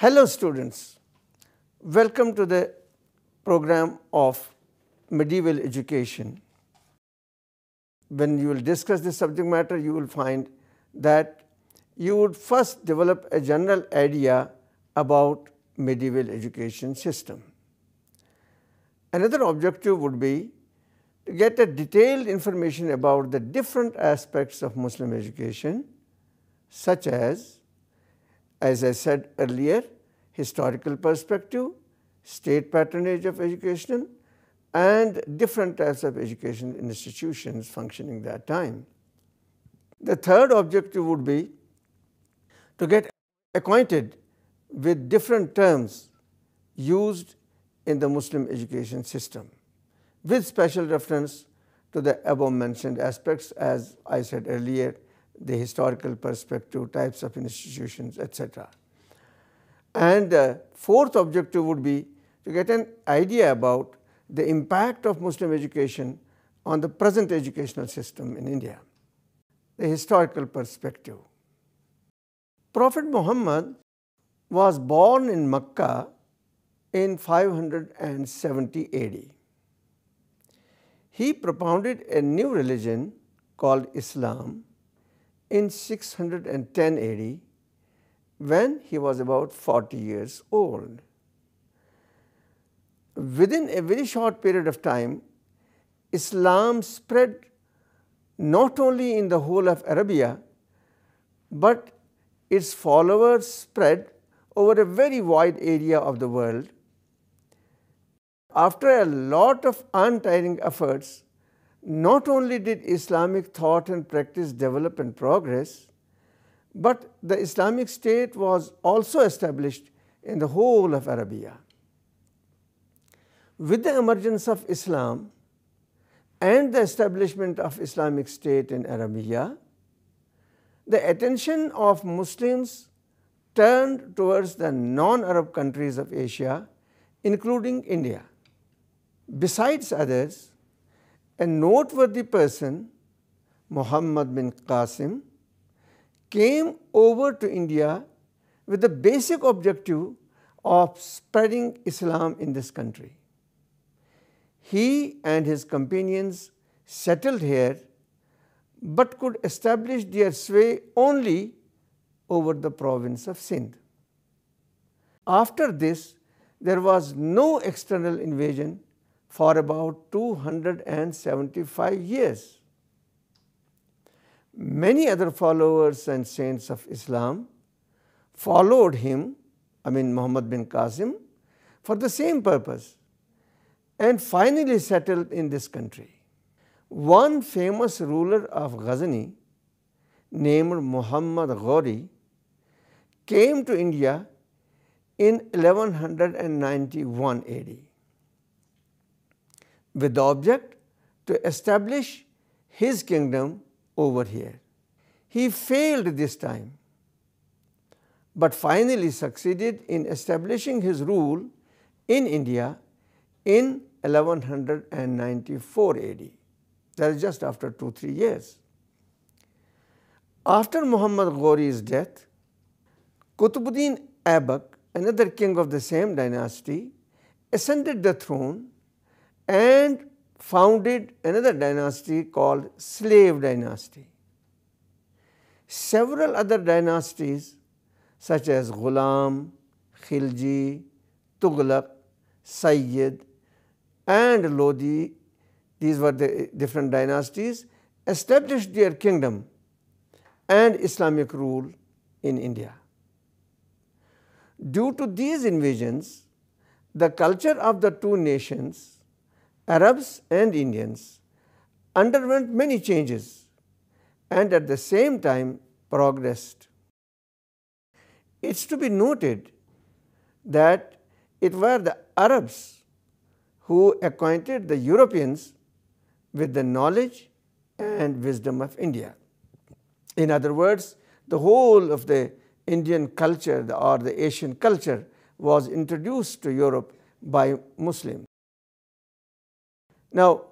Hello students, welcome to the program of Medieval Education. When you will discuss this subject matter, you will find that you would first develop a general idea about medieval education system. Another objective would be to get a detailed information about the different aspects of Muslim education, such as I said earlier, historical perspective, state patronage of education, and different types of education institutions functioning that time. The third objective would be to get acquainted with different terms used in the Muslim education system, with special reference to the above mentioned aspects, as I said earlier, the historical perspective, types of institutions, etc. And the fourth objective would be to get an idea about the impact of Muslim education on the present educational system in India. The historical perspective. Prophet Muhammad was born in Mecca in 570 AD. He propounded a new religion called Islam in 610 AD when he was about 40 years old. Within a very short period of time, Islam spread not only in the whole of Arabia, but its followers spread over a very wide area of the world. After a lot of untiring efforts, not only did Islamic thought and practice develop and progress, but the Islamic State was also established in the whole of Arabia. With the emergence of Islam and the establishment of Islamic State in Arabia, the attention of Muslims turned towards the non-Arab countries of Asia, including India. Besides others, a noteworthy person, Muhammad bin Qasim, came over to India with the basic objective of spreading Islam in this country. He and his companions settled here, but could establish their sway only over the province of Sindh. After this, there was no external invasion for about 275 years. Many other followers and saints of Islam followed him, Muhammad bin Qasim, for the same purpose, and finally settled in this country. One famous ruler of Ghazni named Muhammad Ghori came to India in 1191 AD with the object to establish his kingdom over here. He failed this time, but finally succeeded in establishing his rule in India in 1194 AD. That is just after 2-3 years. After Muhammad Ghori's death, Qutbuddin Aibak, another king of the same dynasty, ascended the throne and founded another dynasty called Slave Dynasty. Several other dynasties such as Ghulam, Khilji, Tughlaq, Sayyid, and Lodi, these were the different dynasties, established their kingdom and Islamic rule in India. Due to these invasions, the culture of the two nations, Arabs and Indians, underwent many changes and at the same time progressed. It's to be noted that it were the Arabs who acquainted the Europeans with the knowledge and wisdom of India. In other words, the whole of the Indian culture or the Asian culture was introduced to Europe by Muslims. Now,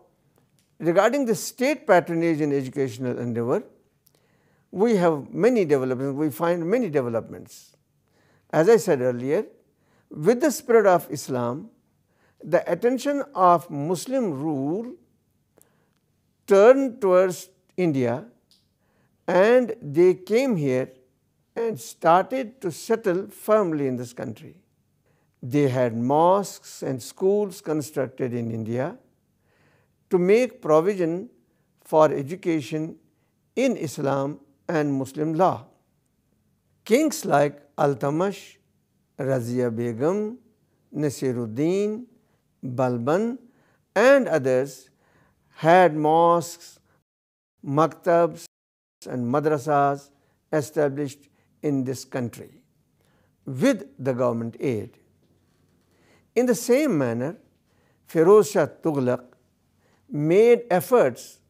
regarding the state patronage in educational endeavor, we have many developments, we find many developments. As I said earlier, with the spread of Islam, the attention of Muslim rule turned towards India, and they came here and started to settle firmly in this country. They had mosques and schools constructed in India to make provision for education in Islam and Muslim law. Kings like Altamash, Razia Begum, Nasiruddin, Balban and others had mosques, maktabs and madrasas established in this country with the government aid. In the same manner, Firoz Shah Tughlaq made efforts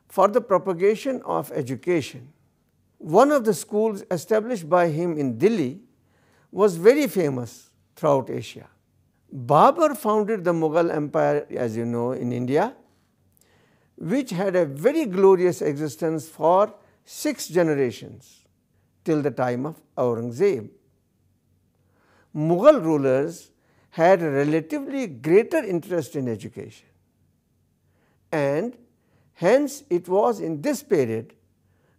for the propagation of education. One of the schools established by him in Delhi was very famous throughout Asia. Babur founded the Mughal Empire, as you know, in India, which had a very glorious existence for 6 generations till the time of Aurangzeb. Mughal rulers had a relatively greater interest in education, and hence it was in this period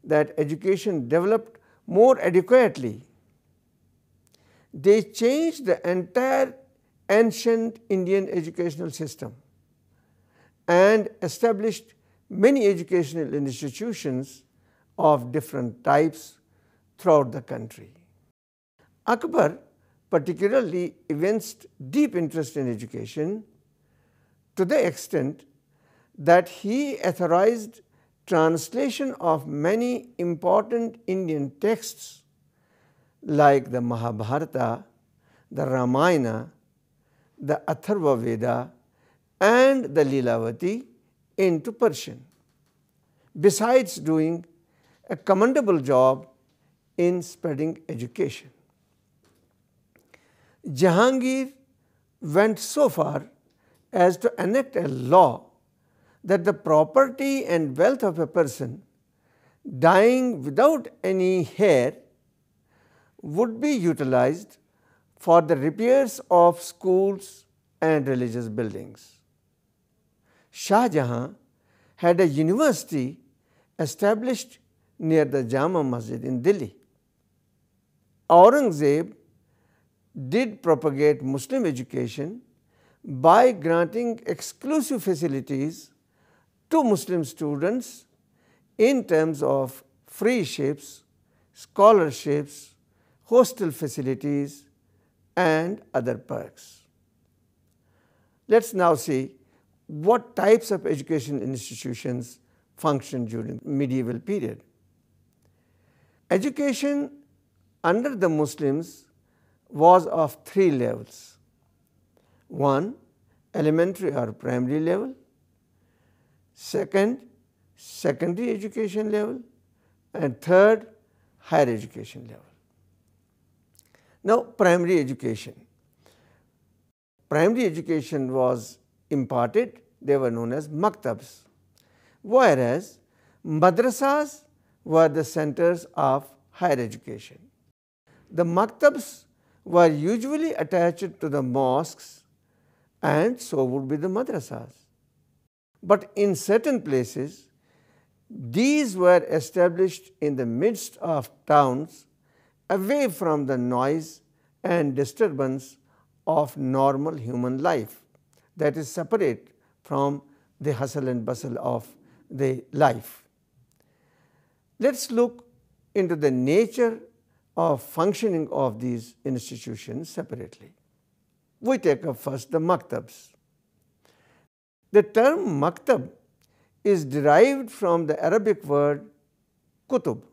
that education developed more adequately. They changed the entire ancient Indian educational system and established many educational institutions of different types throughout the country. Akbar particularly evinced deep interest in education to the extent that he authorized translation of many important Indian texts like the Mahabharata, the Ramayana, the Atharva Veda and the Lilavati into Persian, besides doing a commendable job in spreading education. Jahangir went so far as to enact a law that the property and wealth of a person dying without any heir would be utilized for the repairs of schools and religious buildings. Shah Jahan had a university established near the Jama Masjid in Delhi. Aurangzeb did propagate Muslim education by granting exclusive facilities to Muslim students in terms of freeships, scholarships, hostel facilities and other perks. Let us now see what types of education institutions functioned during the medieval period. Education under the Muslims was of 3 levels. 1, elementary or primary level. 2nd, secondary education level. And 3rd, higher education level. Now, primary education. Primary education was imparted, they were known as maktabs, whereas madrasas were the centers of higher education. The maktabs were usually attached to the mosques and so would be the madrasas. But in certain places, these were established in the midst of towns away from the noise and disturbance of normal human life, that is separate from the hustle and bustle of the life. Let us look into the nature of functioning of these institutions separately. We take up first the maktabs. The term maktab is derived from the Arabic word kutub,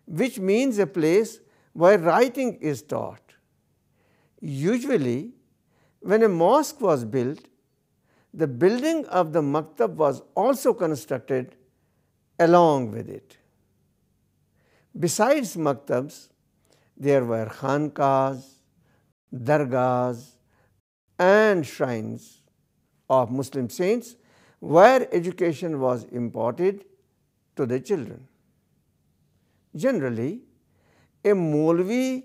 which means a place where writing is taught. Usually, when a mosque was built, the building of the maktab was also constructed along with it. Besides maktabs, there were khanqahs, dargahs and shrines of Muslim saints where education was imparted to the children. Generally, a Maulvi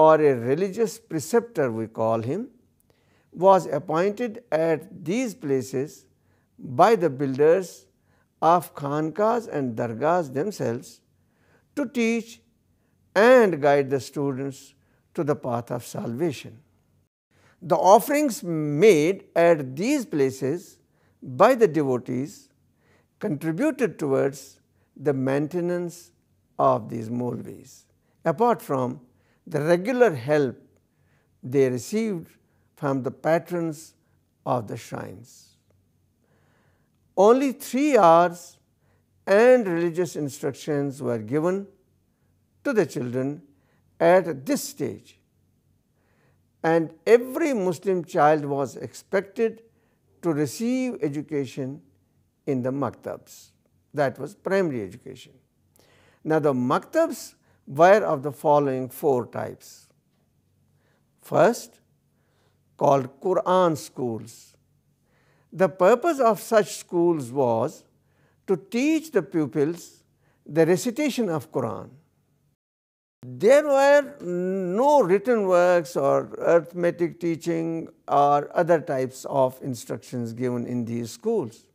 or a religious preceptor we call him, was appointed at these places by the builders of khanqahs and dargahs themselves to teach and guide the students to the path of salvation. The offerings made at these places by the devotees contributed towards the maintenance of these Maulvis, apart from the regular help they received from the patrons of the shrines. Only 3 hours and religious instructions were given to the children at this stage, and every Muslim child was expected to receive education in the maktabs. That was primary education. Now, the maktabs were of the following 4 types. First, called Qur'an schools. The purpose of such schools was to teach the pupils the recitation of Qur'an. There were no written works or arithmetic teaching or other types of instructions given in these schools.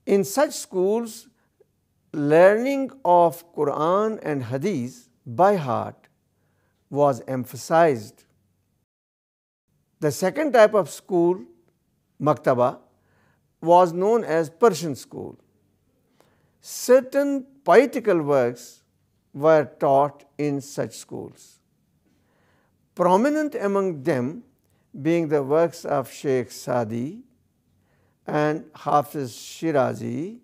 In such schools, learning of Qur'an and Hadith by heart was emphasized. The second type of school, Maktaba, was known as Persian school. Certain poetical works were taught in such schools, prominent among them being the works of Sheikh Sadi and Hafiz Shirazi,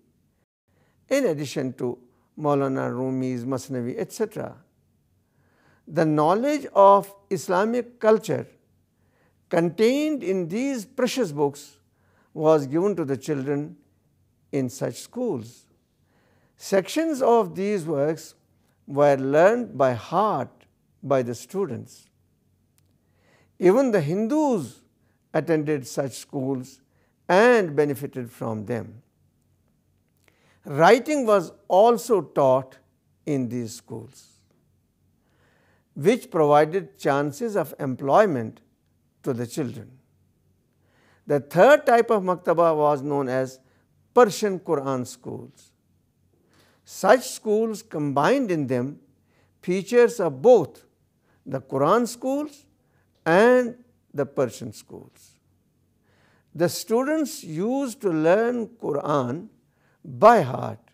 in addition to Maulana Rumi's Masnavi, etc. The knowledge of Islamic culture contained in these precious books was given to the children in such schools. Sections of these works were learned by heart by the students. Even the Hindus attended such schools and benefited from them. Writing was also taught in these schools, which provided chances of employment to the children. The third type of maktaba was known as Persian Qur'an schools. Such schools combined in them features of both the Qur'an schools and the Persian schools. The students used to learn Qur'an by heart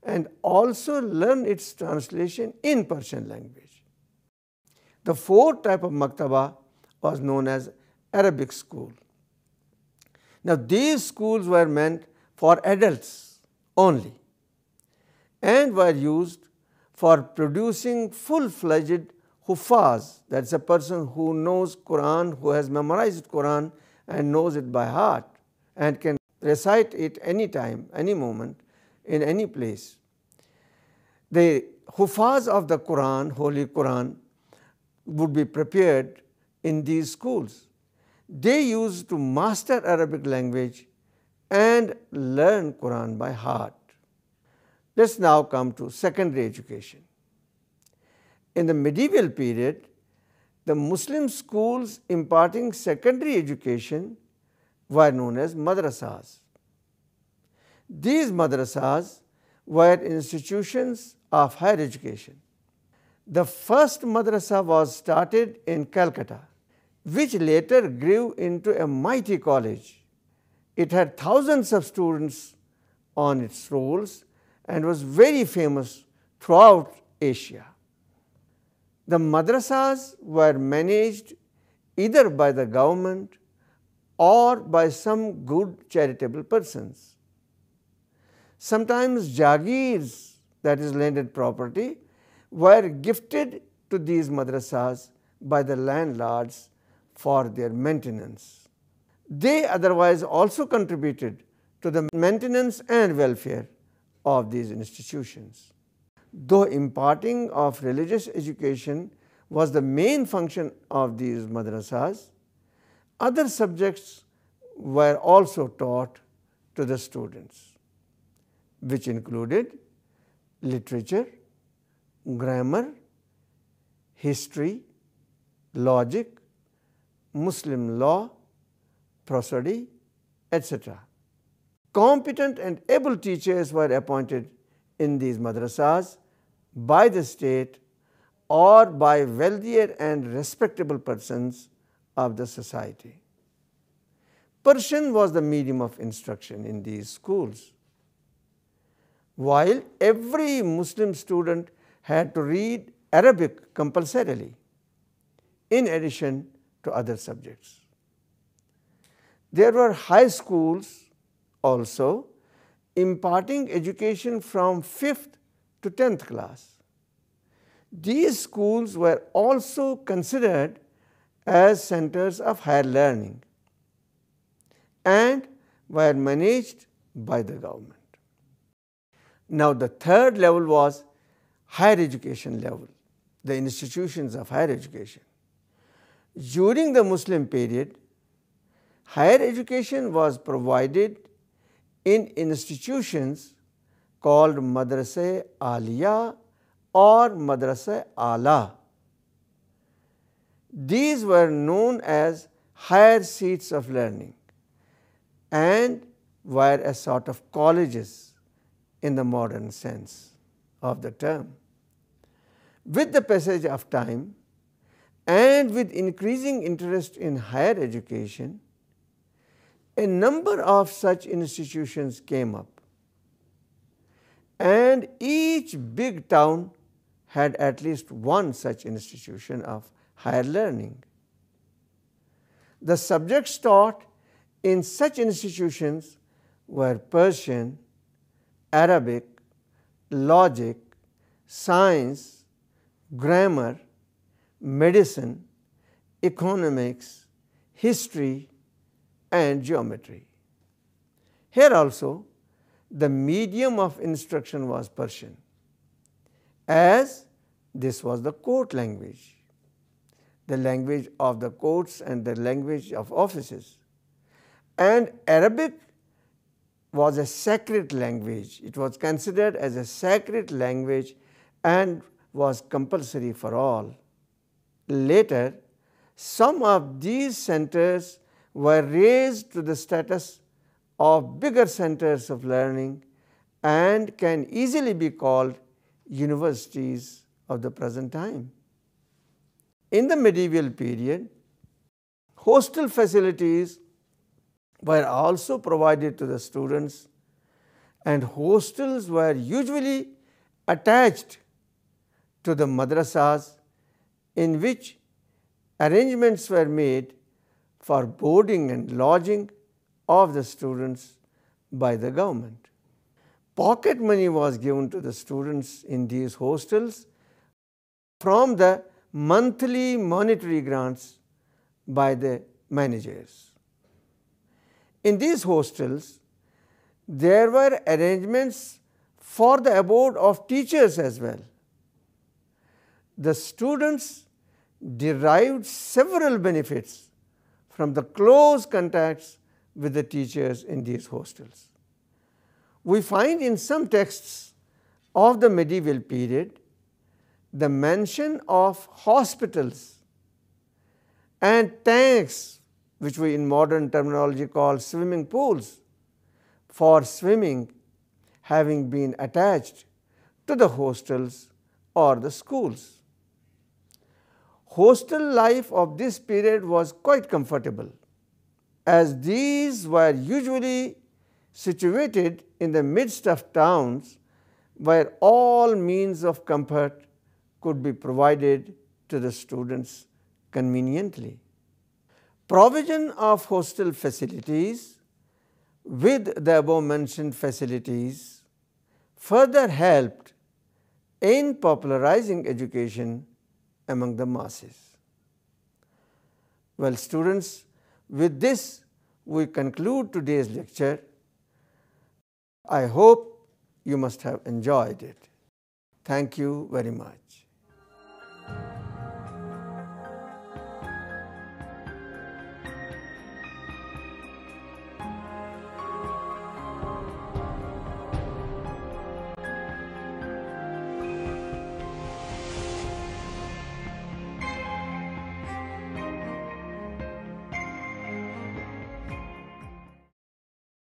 and also learn its translation in Persian language. The fourth type of maktaba was known as Arabic school. Now, these schools were meant for adults only and were used for producing full-fledged huffaz, that is a person who knows Qur'an, who has memorized Qur'an and knows it by heart and can recite it any time, any moment, in any place. The huffaz of the Qur'an, Holy Qur'an, would be prepared in these schools. They used to master Arabic language and learn Qur'an by heart. Let's now come to secondary education. In the medieval period, the Muslim schools imparting secondary education were known as madrasas. These madrasas were institutions of higher education. The first madrasa was started in Calcutta, which later grew into a mighty college. It had thousands of students on its rolls and was very famous throughout Asia. The madrasas were managed either by the government or by some good charitable persons. Sometimes jagirs, that is landed property, were gifted to these madrasas by the landlords for their maintenance. They otherwise also contributed to the maintenance and welfare of these institutions. Though imparting of religious education was the main function of these madrasas, other subjects were also taught to the students, which included literature, grammar, history, logic, Muslim law, prosody, etc. Competent and able teachers were appointed in these madrasas by the state or by wealthier and respectable persons of the society. Persian was the medium of instruction in these schools. While every Muslim student had to read Arabic compulsorily, in addition to other subjects. There were high schools also imparting education from 5th to 10th class. These schools were also considered as centers of higher learning and were managed by the government. Now, the third level was higher education level, the institutions of higher education. During the Muslim period, higher education was provided in institutions called Madrasa Aliya or Madrasa Ala. These were known as higher seats of learning and were a sort of colleges in the modern sense of the term. With the passage of time and with increasing interest in higher education, a number of such institutions came up, and each big town had at least one such institution of higher learning. The subjects taught in such institutions were Persian, Arabic, logic, science, grammar, medicine, economics, history, and geometry. Here also, the medium of instruction was Persian, as this was the court language, the language of the courts and the language of offices. And Arabic was a sacred language. It was considered as a sacred language and was compulsory for all. Later, some of these centers were raised to the status of bigger centers of learning and can easily be called universities of the present time. In the medieval period, hostel facilities were also provided to the students, and hostels were usually attached to the madrasas, in which arrangements were made for boarding and lodging of the students by the government. Pocket money was given to the students in these hostels from the monthly monetary grants by the managers. In these hostels, there were arrangements for the abode of teachers as well. The students derived several benefits from the close contacts with the teachers in these hostels. We find in some texts of the medieval period the mention of hospitals and tanks, which we in modern terminology call swimming pools, for swimming having been attached to the hostels or the schools. Hostel life of this period was quite comfortable, as these were usually situated in the midst of towns where all means of comfort could be provided to the students conveniently. Provision of hostel facilities with the above mentioned facilities further helped in popularizing education among the masses. Well, students, with this we conclude today's lecture. I hope you must have enjoyed it. Thank you very much.